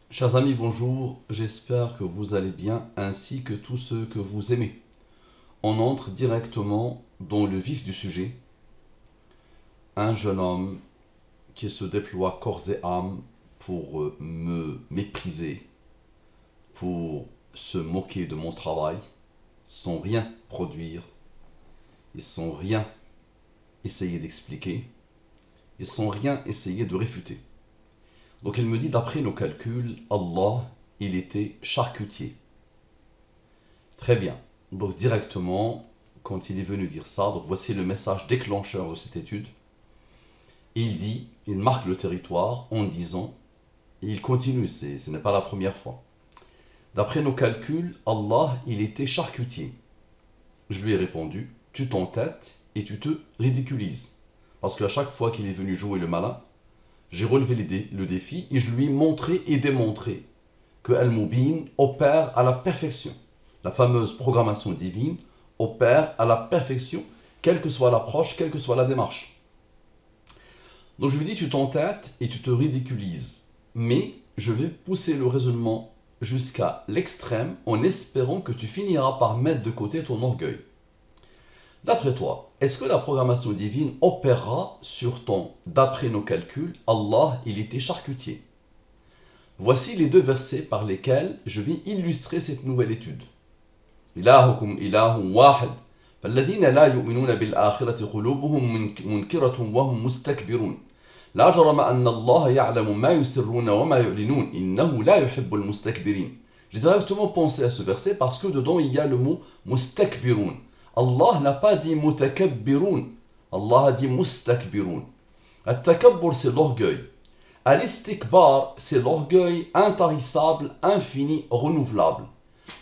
Chers amis, bonjour, j'espère que vous allez bien ainsi que tous ceux que vous aimez. On entre directement dans le vif du sujet. Un jeune homme qui se déploie corps et âme pour me mépriser, pour se moquer de mon travail, sans rien produire et sans rien essayer d'expliquer et sans rien essayer de réfuter. Donc il me dit, d'après nos calculs, Allah, il était charcutier. Très bien. Donc directement, quand il est venu dire ça, donc voici le message déclencheur de cette étude. Il dit, il marque le territoire en disant, et il continue, ce n'est pas la première fois. D'après nos calculs, Allah, il était charcutier. Je lui ai répondu, tu t'entêtes et tu te ridiculises. Parce qu'à chaque fois qu'il est venu jouer le malin, j'ai relevé le défi et je lui ai montré et démontré que Al-Mubin opère à la perfection. La fameuse programmation divine opère à la perfection, quelle que soit l'approche, quelle que soit la démarche. Donc je lui dis, tu t'entêtes et tu te ridiculises. Mais je vais pousser le raisonnement jusqu'à l'extrême en espérant que tu finiras par mettre de côté ton orgueil. D'après toi, est-ce que la programmation divine opérera sur ton, d'après nos calculs, Allah, il était charcutier? Voici les deux versets par lesquels je vais illustrer cette nouvelle étude. إلهكم إله واحد فالذين لا يؤمنون بالآخرة قلوبهم منكرة وهم مستكبرون لا جرم أن الله يعلم ما يسرون وما يعلنون إنه لا يحب المستكبرين. J'ai directement pensé à ce verset parce que dedans il y a le mot mustakbirun. Allah n'a pas dit mutakabbirun, Allah a dit mustakbirun. At-takabbur, c'est l'orgueil. Al-istikbar, c'est l'orgueil intarissable, infini, renouvelable.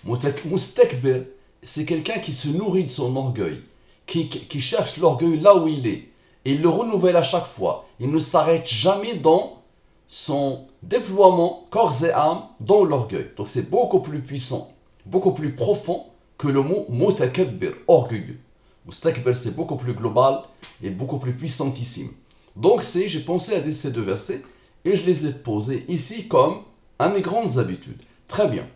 Mustakbir, c'est quelqu'un qui se nourrit de son orgueil, qui cherche l'orgueil là où il est, et il le renouvelle à chaque fois. Il ne s'arrête jamais dans son déploiement corps et âme dans l'orgueil. Donc c'est beaucoup plus puissant, beaucoup plus profond que le mot mutakabbir, orgueilleux. Mustakbir, c'est beaucoup plus global et beaucoup plus puissantissime. Donc j'ai pensé à ces deux versets et je les ai posés ici comme à mes grandes habitudes. Très bien.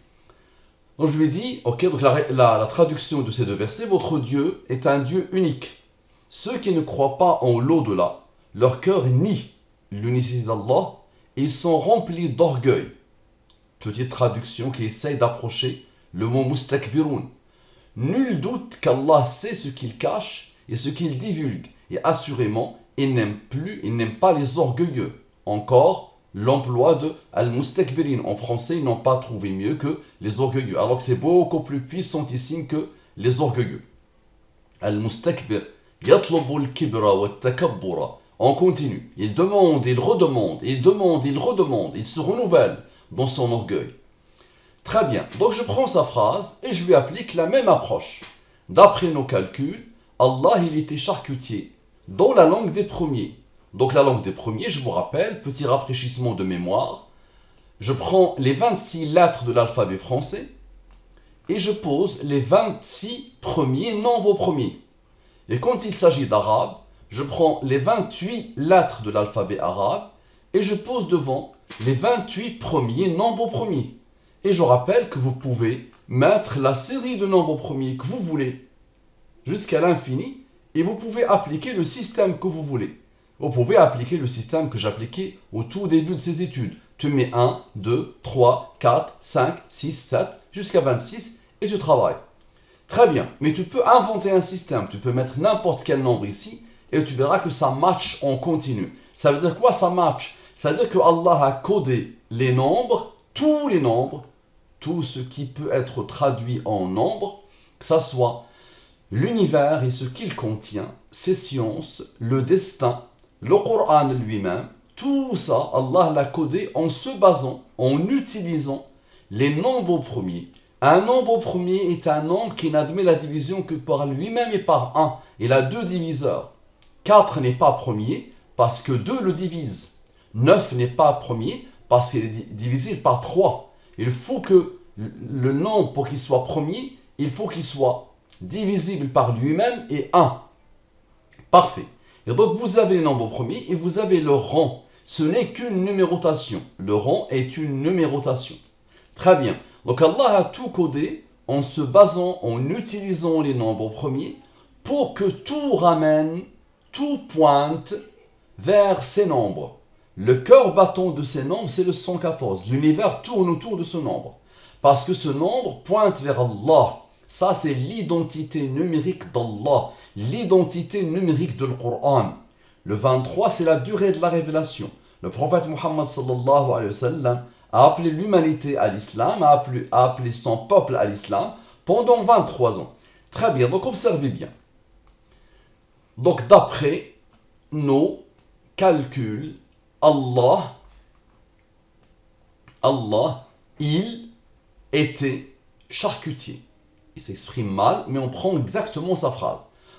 Donc je lui ai dit, ok, donc la traduction de ces deux versets, votre Dieu est un Dieu unique. Ceux qui ne croient pas en l'au-delà, leur cœur nie l'unicité d'Allah et ils sont remplis d'orgueil. Petite traduction qui essaye d'approcher le mot mustakbirun. Nul doute qu'Allah sait ce qu'il cache et ce qu'il divulgue. Et assurément, il n'aime pas les orgueilleux. Encore, l'emploi de al-mustakbirin. En français, ils n'ont pas trouvé mieux que les orgueilleux. Alors que c'est beaucoup plus puissantissime que les orgueilleux. Al-mustakbir. Yatlubu al-kibra wa takabbura. On continue. Il demande, il redemande, il demande, il redemande. Il se renouvelle dans son orgueil. Très bien. Donc je prends sa phrase et je lui applique la même approche. D'après nos calculs, Allah, il était charcutier dans la langue des premiers. Donc la langue des premiers, je vous rappelle, petit rafraîchissement de mémoire, je prends les 26 lettres de l'alphabet français et je pose les 26 premiers nombres premiers. Et quand il s'agit d'arabe, je prends les 28 lettres de l'alphabet arabe et je pose devant les 28 premiers nombres premiers. Et je rappelle que vous pouvez mettre la série de nombres premiers que vous voulez jusqu'à l'infini et vous pouvez appliquer le système que vous voulez. Vous pouvez appliquer le système que j'appliquais au tout début de ces études. Tu mets 1, 2, 3, 4, 5, 6, 7, jusqu'à 26 et tu travailles. Très bien, mais tu peux inventer un système. Tu peux mettre n'importe quel nombre ici et tu verras que ça match en continu. Ça veut dire quoi ça match? Ça veut dire que Allah a codé les nombres, tous les nombres, tout ce qui peut être traduit en nombre, que ça soit l'univers et ce qu'il contient, ses sciences, le destin, le Coran lui-même, tout ça, Allah l'a codé en se basant, en utilisant les nombres premiers. Un nombre premier est un nombre qui n'admet la division que par lui-même et par 1. Il a deux diviseurs. 4 n'est pas premier parce que 2 le divise. 9 n'est pas premier parce qu'il est divisible par 3. Il faut que le nombre, pour qu'il soit premier, il faut qu'il soit divisible par lui-même et 1. Parfait. Et donc vous avez les nombres premiers et vous avez leur rang. Ce n'est qu'une numérotation. Le rang est une numérotation. Très bien. Donc Allah a tout codé en se basant, en utilisant les nombres premiers pour que tout ramène, tout pointe vers ces nombres. Le cœur battant de ces nombres, c'est le 114. L'univers tourne autour de ce nombre. Parce que ce nombre pointe vers Allah. Ça, c'est l'identité numérique d'Allah, l'identité numérique de Coran. Le 23, c'est la durée de la révélation. Le prophète Muhammad sallallahu alayhi wa sallam a appelé l'humanité à l'islam, a appelé son peuple à l'islam pendant 23 ans. Très bien, donc observez bien. Donc d'après nos calculs, Allah, il était charcutier. Il s'exprime mal, mais on prend exactement sa phrase.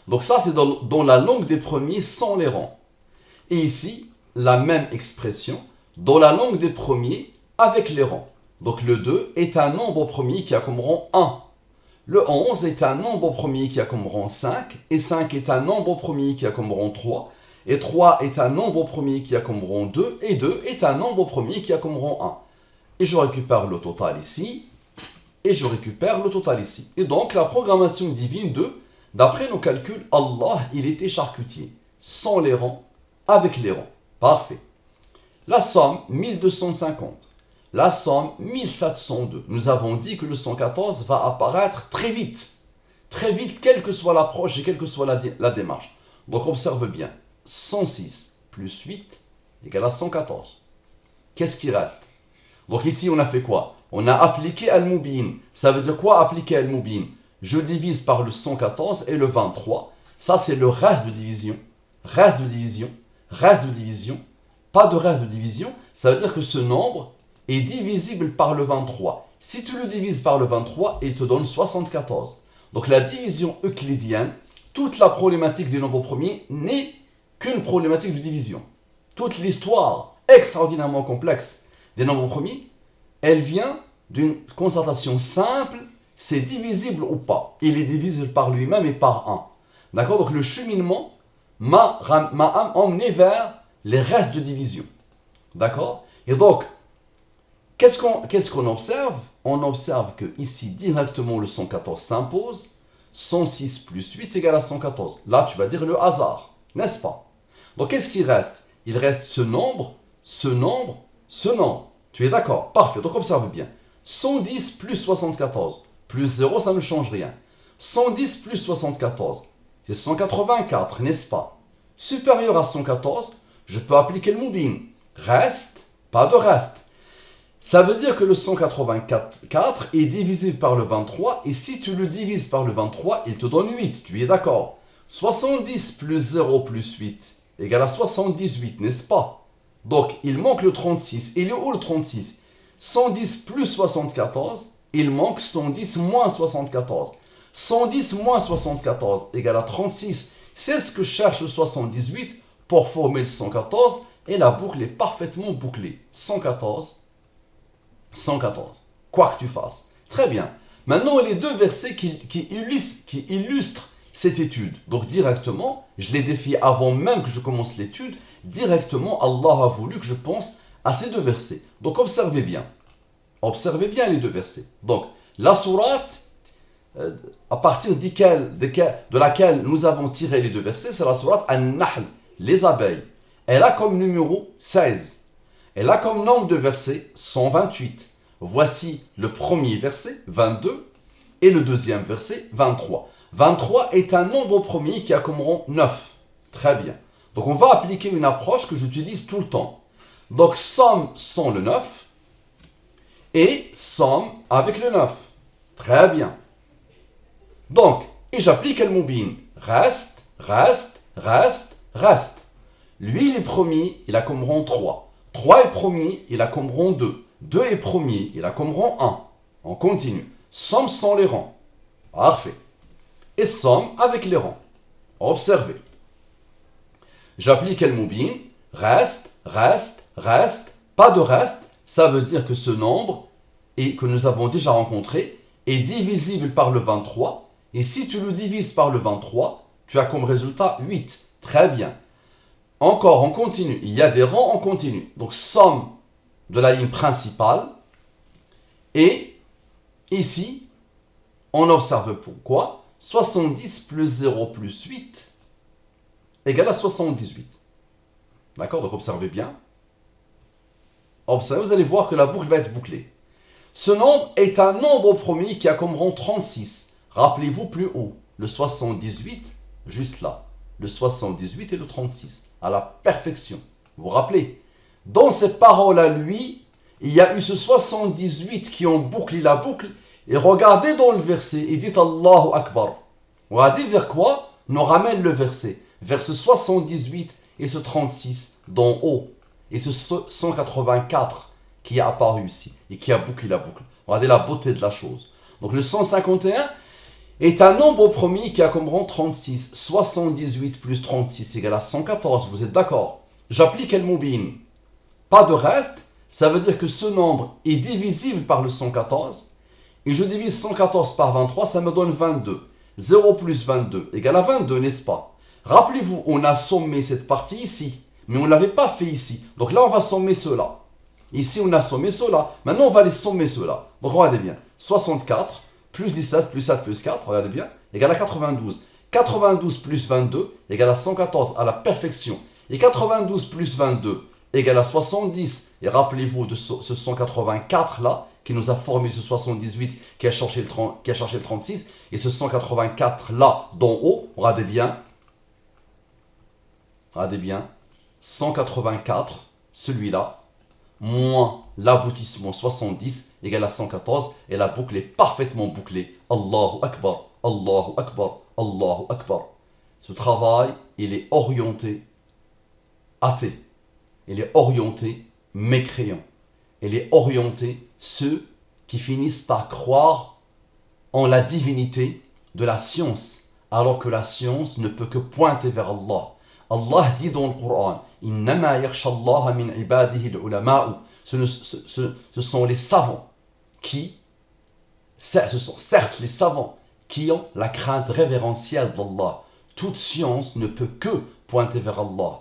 Donc ça, c'est dans la langue des premiers sans les rangs. Et ici, la même expression dans la langue des premiers avec les rangs. Donc le 2 est un nombre premier qui a comme rang 1. Le 11 est un nombre premier qui a comme rang 5. Et 5 est un nombre premier qui a comme rang 3. Et 3 est un nombre premier qui a comme rang 2. Et 2 est un nombre premier qui a comme rang 1. Et je récupère le total ici. Et je récupère le total ici. Et donc la programmation divine de, d'après nos calculs, Allah, il était charcutier. Sans les rangs, avec les rangs. Parfait. La somme, 1250. La somme, 1702. Nous avons dit que le 114 va apparaître très vite. Très vite, quelle que soit l'approche et quelle que soit la démarche. Donc observe bien. 106 plus 8 égale à 114. Qu'est-ce qui reste? Donc ici, on a fait quoi? On a appliqué Al-Mubin. Ça veut dire quoi appliquer Al-Mubin? Je divise par le 114 et le 23. Ça, c'est le reste de division. Reste de division. Reste de division. Pas de reste de division. Ça veut dire que ce nombre est divisible par le 23. Si tu le divises par le 23, il te donne 74. Donc la division euclidienne, toute la problématique des nombres premiers n'est qu'une problématique de division. Toute l'histoire extraordinairement complexe des nombres premiers, elle vient d'une constatation simple, c'est divisible ou pas. Il est divisible par lui-même et par 1. D'accord? Donc le cheminement m'a emmené vers les restes de division. D'accord? Et donc, qu'est-ce qu'on observe? On observe que ici, directement, le 114 s'impose. 106 plus 8 égale à 114. Là, tu vas dire le hasard, n'est-ce pas? Donc, qu'est-ce qui reste? Il reste ce nombre, ce nombre, ce nombre. Tu es d'accord? Parfait. Donc, observe bien. 110 plus 74 plus 0, ça ne change rien. 110 plus 74, c'est 184, n'est-ce pas? Supérieur à 114, je peux appliquer le Mubin. Reste, pas de reste. Ça veut dire que le 184 est divisible par le 23, et si tu le divises par le 23, il te donne 8, tu es d'accord? 70 plus 0 plus 8 égale à 78, n'est-ce pas? Donc, il manque le 36. Il est où le 36? 110 plus 74, il manque 110 moins 74. 110 moins 74 égale à 36. C'est ce que cherche le 78 pour former le 114, et la boucle est parfaitement bouclée. 114, 114. Quoi que tu fasses. Très bien. Maintenant, les deux versets qui illustrent cette étude. Donc directement, je l'ai défié avant même que je commence l'étude, directement Allah a voulu que je pense à ces deux versets. Donc observez bien. Observez bien les deux versets. Donc la sourate, à partir de laquelle nous avons tiré les deux versets, c'est la sourate An-Nahl, les abeilles. Elle a comme numéro 16. Elle a comme nombre de versets 128. Voici le premier verset, 22, et le deuxième verset, 23. 23 est un nombre premier qui a comme rang 9. Très bien. Donc on va appliquer une approche que j'utilise tout le temps. Donc somme sans le 9 et somme avec le 9. Très bien. Donc, et j'applique le Mubin. Reste, reste, reste, reste. Lui, il est premier, il a comme rang 3. 3 est premier, il a comme rang 2. 2 est premier, il a comme rang 1. On continue. Somme sans les rangs. Parfait. Et somme avec les rangs. Observez. J'applique le Mubin. Reste, reste, reste. Pas de reste. Ça veut dire que ce nombre, et que nous avons déjà rencontré, est divisible par le 23. Et si tu le divises par le 23, tu as comme résultat 8. Très bien. Encore, on continue. Il y a des rangs, on continue. Donc, somme de la ligne principale. Et ici, on observe pourquoi 70 plus 0 plus 8 égale à 78. D'accord? Donc, observez bien. Observez, vous allez voir que la boucle va être bouclée. Ce nombre est un nombre premier qui a comme rang 36. Rappelez-vous plus haut, le 78, juste là. Le 78 et le 36, à la perfection. Vous vous rappelez? Dans ces paroles à lui, il y a eu ce 78 qui ont bouclé la boucle. Et regardez dans le verset et dites Allahu Akbar. Regardez vers quoi nous ramène le verset. Vers ce 78 et ce 36 d'en haut. Et ce 184 qui est apparu ici et qui a bouclé la boucle. Regardez la beauté de la chose. Donc le 151 est un nombre premier qui a comme rang 36. 78 plus 36 égale à 114. Vous êtes d'accord? J'applique El Moubin. Pas de reste. Ça veut dire que ce nombre est divisible par le 114. Et je divise 114 par 23, ça me donne 22. 0 plus 22 égale à 22, n'est-ce pas? Rappelez-vous, on a sommé cette partie ici. Mais on ne l'avait pas fait ici. Donc là, on va sommer cela. Ici, on a sommé cela. Maintenant, on va les sommer cela. Donc regardez bien. 64 plus 17 plus 7 plus 4, regardez bien, égale à 92. 92 plus 22 égale à 114 à la perfection. Et 92 plus 22 égale à 70. Et rappelez-vous de ce 184 là, qui nous a formé ce 78, qui a cherché le 36. Et ce 184 là, d'en haut, regardez bien. Regardez bien. 184, celui-là, moins l'aboutissement 70 égale à 114. Et la boucle est parfaitement bouclée. Allahu Akbar, Allahu Akbar, Allahu Akbar. Ce travail, il est orienté athée. Il est orienté mécréant. Il est orienté ceux qui finissent par croire en la divinité de la science, alors que la science ne peut que pointer vers Allah. Allah dit dans le Coran, Innama yakhshallaha min ibadihi al-ulama'u. Ce sont les savants qui, ce sont certes les savants qui ont la crainte révérentielle d'Allah. Toute science ne peut que pointer vers Allah.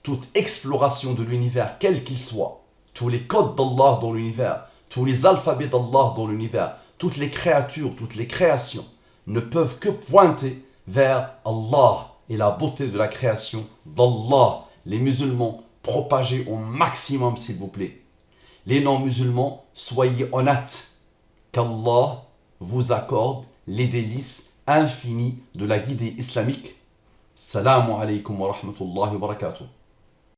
Toute exploration de l'univers, quel qu'il soit, tous les codes d'Allah dans l'univers, tous les alphabets d'Allah dans l'univers, toutes les créatures, toutes les créations ne peuvent que pointer vers Allah et la beauté de la création d'Allah. Les musulmans, propagez au maximum s'il vous plaît. Les non-musulmans, soyez honnêtes qu'Allah vous accorde les délices infinies de la guidée islamique. Salamu alaykum wa rahmatullahi wa barakatuh.